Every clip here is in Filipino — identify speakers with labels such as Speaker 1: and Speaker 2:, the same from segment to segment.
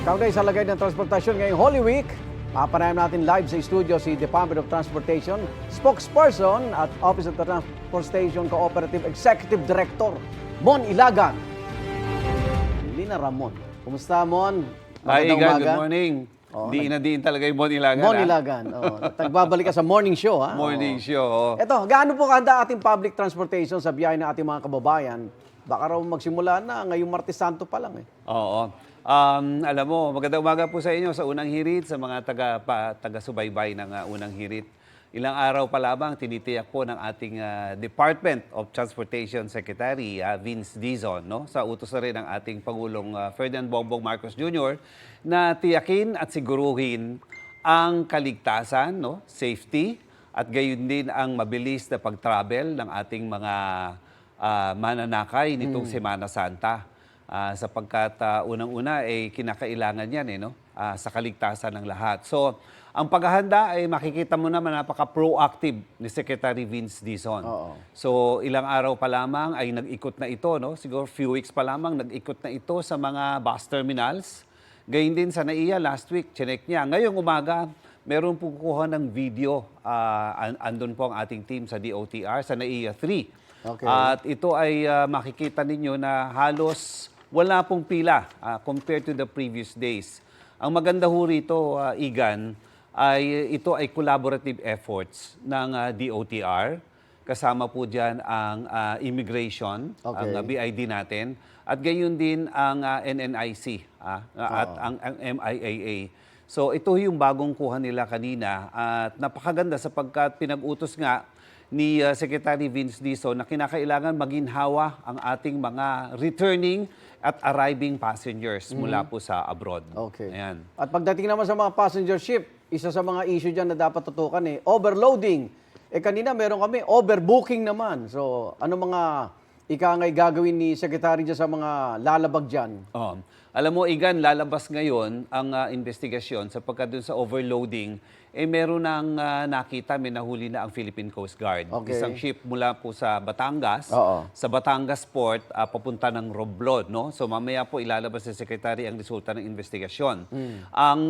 Speaker 1: Kaugnay sa lagay ng transportasyon ngayong Holy Week, papanayan natin live sa studio si Department of Transportation spokesperson at Office of the Transportation Cooperative Executive Director, Mon Ilagan. Lina Ramon. Kumusta, Mon?
Speaker 2: Hi,
Speaker 1: Magandang
Speaker 2: Igan.
Speaker 1: umaga.
Speaker 2: Good morning. Diin na diin talaga yung Mon Ilagan.
Speaker 1: Mon Ilagan. Nagbabalik ka sa morning show, ha?
Speaker 2: Morning show.
Speaker 1: Eto, gaano po kahanda ating public transportation sa biyahe ng ating mga kababayan? Baka raw magsimula na ngayong Martes Santo pa lang eh.
Speaker 2: Oo. Alam mo, magandang umaga po sa inyo sa unang hirit, sa mga taga-subaybay ng unang hirit. Ilang araw pa lamang tinitiyak po ng ating Department of Transportation Secretary Vince Dizon, no? Sa utos na rin ng ating Pangulong Ferdinand Bongbong Marcos Jr. na tiyakin at siguruhin ang kaligtasan, no? Safety, at gayon din ang mabilis na pag-travel ng ating mga mananakay nitong Semana Santa. Sapagkat unang-una ay kinakailangan yan no? Sa kaligtasan ng lahat. So, ang paghahanda ay makikita mo naman napaka-proactive ni Secretary Vince Dizon. So, ilang araw pa lamang ay nag-ikot na ito, no? Siguro few weeks pa lamang nag-ikot na ito sa mga bus terminals. Gayun din sa NAIA last week, chinek niya. Ngayong umaga, meron po kukuha ng video. Andun po ang ating team sa DOTR, sa NAIA 3.
Speaker 1: Okay.
Speaker 2: At ito ay makikita ninyo na halos wala pong pila compared to the previous days. Ang maganda ho rito, Igan, ay ito ay collaborative efforts ng DOTR. Kasama po dyan ang immigration, ang BID natin, at gayon din ang NNIC at ang MIAA. So ito yung bagong kuha nila kanina at napakaganda sapagkat pinag-utos nga ni Secretary Vince Dizon na kinakailangan maginhawa ang ating mga returning at arriving passengers mula po sa abroad.
Speaker 1: Okay.
Speaker 2: Ayan.
Speaker 1: At pagdating naman sa mga passenger ship, isa sa mga issue dyan na dapat tutukan overloading. Kanina meron kami overbooking naman. So, ano mga ikangay gagawin ni Secretary dyan sa mga lalabag dyan?
Speaker 2: Alam mo, Igan, lalabas ngayon ang investigasyon sapagkat dun sa overloading, meron nang nakita, may nahuli na ang Philippine Coast Guard. Isang ship mula po sa Batangas, sa Batangas Port, papunta ng Romblon. No? So mamaya po ilalabas sa Secretary ang resulta ng investigasyon. Ang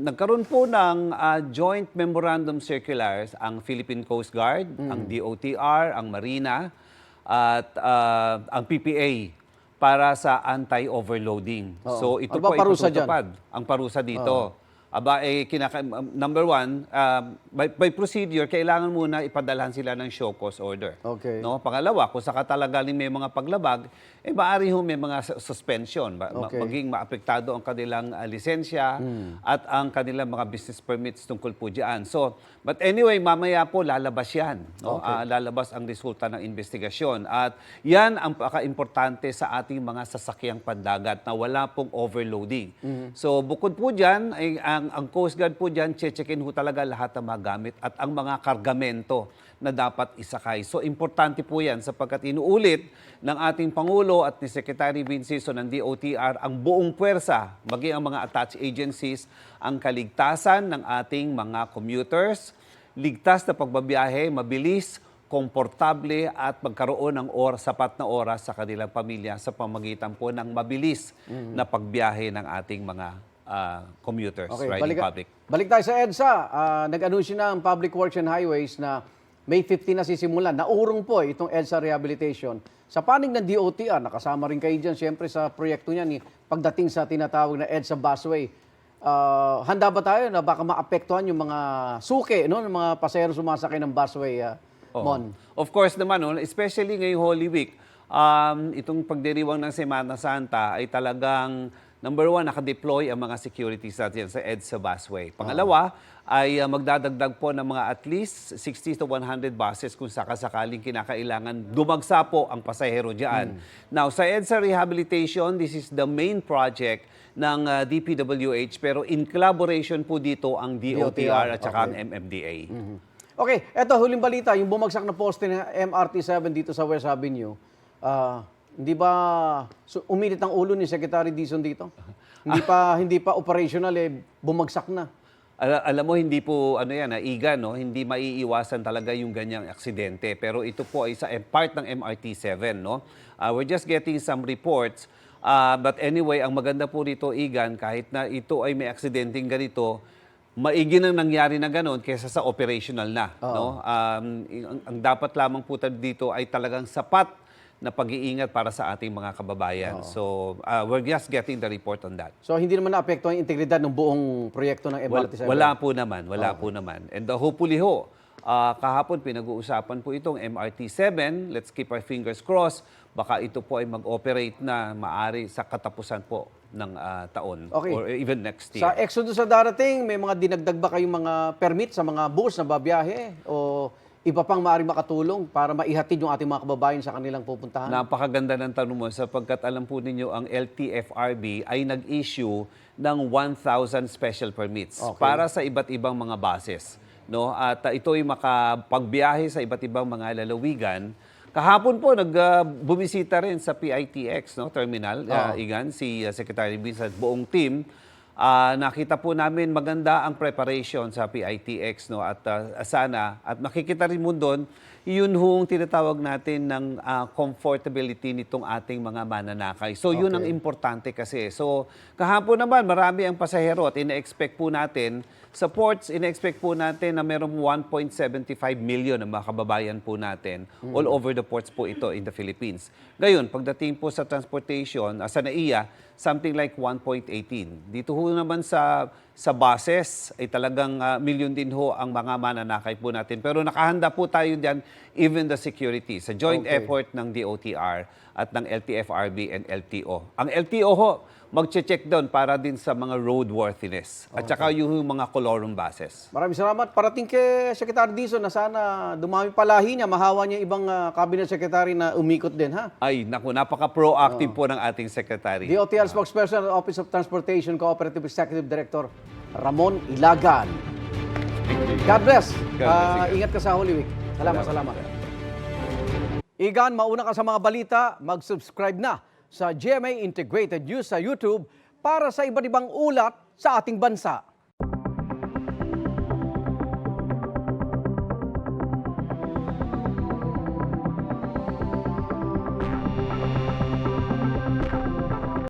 Speaker 2: nagkaroon po ng joint memorandum circulars ang Philippine Coast Guard, ang DOTR, ang Marina, at ang PPA para sa anti-overloading. So ito po ay patutupad ang parusa dito. Number one, by procedure, kailangan muna ipadalhan sila ng show cause order. No? Pangalawa, kung sakatalagang may mga paglabag, maaari may mga suspension. Maging maapektado ang kanilang lisensya at ang kanilang mga business permits tungkol po dyan. So, but anyway, mamaya po lalabas yan. No? Lalabas ang resulta ng investigasyon. At yan ang paka-importante sa ating mga sasakyang pandagat na wala pong overloading. So, bukod po dyan, ang Coast Guard po dyan, checkin ho talaga lahat ng mga gamit at ang mga kargamento na dapat isakay. So, importante po yan sapagkat inuulit ng ating Pangulo at ni Secretary Vince Dizon ng DOTR ang buong puwersa, maging ang mga attached agencies, ang kaligtasan ng ating mga commuters, ligtas na pagbabiyahe, mabilis, komportable at magkaroon ng sapat na oras sa kanilang pamilya sa pamagitan po ng mabilis na pagbiyahe ng ating mga commuters riding public.
Speaker 1: Balik tayo sa EDSA. Nag-anunsyo na ang Public Works and Highways na May 15 na sisimulan. Naurong po itong EDSA rehabilitation. Sa panig ng DOTR, nakasama rin kayo dyan siyempre sa proyekto niyan pagdating sa tinatawag na EDSA busway. Handa ba tayo na baka maapektuhan yung mga suki, no, ng mga pasahero sumasakay ng busway, Mon?
Speaker 2: Of course naman, especially ngayong Holy Week, itong pagdiriwang ng Semana Santa ay talagang number one, naka-deploy ang mga securities natin sa EDSA busway. Pangalawa, ay magdadagdag po ng mga at least 60 to 100 buses kung sakasakaling kinakailangan dumagsa po ang pasahero dyan. Now, sa EDSA rehabilitation, this is the main project ng DPWH, pero in collaboration po dito ang DOTR at saka ang MMDA.
Speaker 1: Okay, eto huling balita, yung bumagsak na poste ng MRT-7 dito sa West Avenue. Hindi ba uminit ang ulo ni Secretary Dizon dito? Hindi pa operational bumagsak na.
Speaker 2: Alam mo, hindi po Igan, no? Hindi maiiwasan talaga yung ganyang aksidente. Pero ito po ay part ng MRT-7, no? We're just getting some reports But anyway, ang maganda po rito, Igan, kahit na ito ay may aksidenteng ganito, maigi nang nangyari na gano'n kaysa sa operational na. No? Ang dapat lamang po dito ay talagang sapat na pag-iingat para sa ating mga kababayan. So, we're just getting the report on that.
Speaker 1: So hindi naman naapektuhan ang integridad ng buong proyekto ng MRT 7?
Speaker 2: Wala po naman, wala po naman. And hopefully kahapon pinag-uusapan po itong MRT 7. Let's keep our fingers crossed. Baka ito po ay mag-operate na maari sa katapusan po ng taon or even next year.
Speaker 1: Sa Exodus sa darating, may mga dinagdag ba kayong mga permit sa mga bus na babiyahe? O iba pang maaaring makatulong para maihatid yung ating mga kababayan sa kanilang pupuntahan?
Speaker 2: Napakaganda ng tanong mo sapagkat alam po ninyo ang LTFRB ay nag-issue ng 1,000 special permits para sa iba't ibang mga buses. No? At ito ay makapagbiyahe sa iba't ibang mga lalawigan. Kahapon po, bumisita rin sa PITX terminal, Igan, si Secretary Vince at buong team. Nakita po namin maganda ang preparation sa PITX at sana at makikita rin mo doon yun hong tinatawag natin ng comfortability nitong ating mga mananakay. So yun ang importante kasi. So kahapon naman marami ang pasahero at ina-expect po natin sa ports, ina-expect po natin na merong 1.75 million na mga kababayan po natin. All over the ports po ito in the Philippines. Ngayon, pagdating po sa transportation, sa NAIA, something like 1.18. Dito ho naman sa buses ay talagang milyon din ho ang mga mananakay po natin. Pero nakahanda po tayo diyan, even the security, sa joint effort ng DOTR at ng LTFRB and LTO. Ang LTO ho, magche-check doon para din sa mga roadworthiness at saka yung mga colorum buses.
Speaker 1: Maraming salamat. Parating kay Secretary Dizon na sana dumami palahi niya, mahawa niya ibang cabinet secretary na umikot din, ha?
Speaker 2: Ay, naku, napaka-proactive po ng ating secretary.
Speaker 1: DOTR spokesperson at Office of Transportation Cooperative Executive Director Ramon Ilagan. God bless. Ingat ka sa Holy Week. Salamat. Igan, mauna ka sa mga balita, mag-subscribe na sa GMA Integrated News sa YouTube para sa iba't ibang ulat sa ating bansa.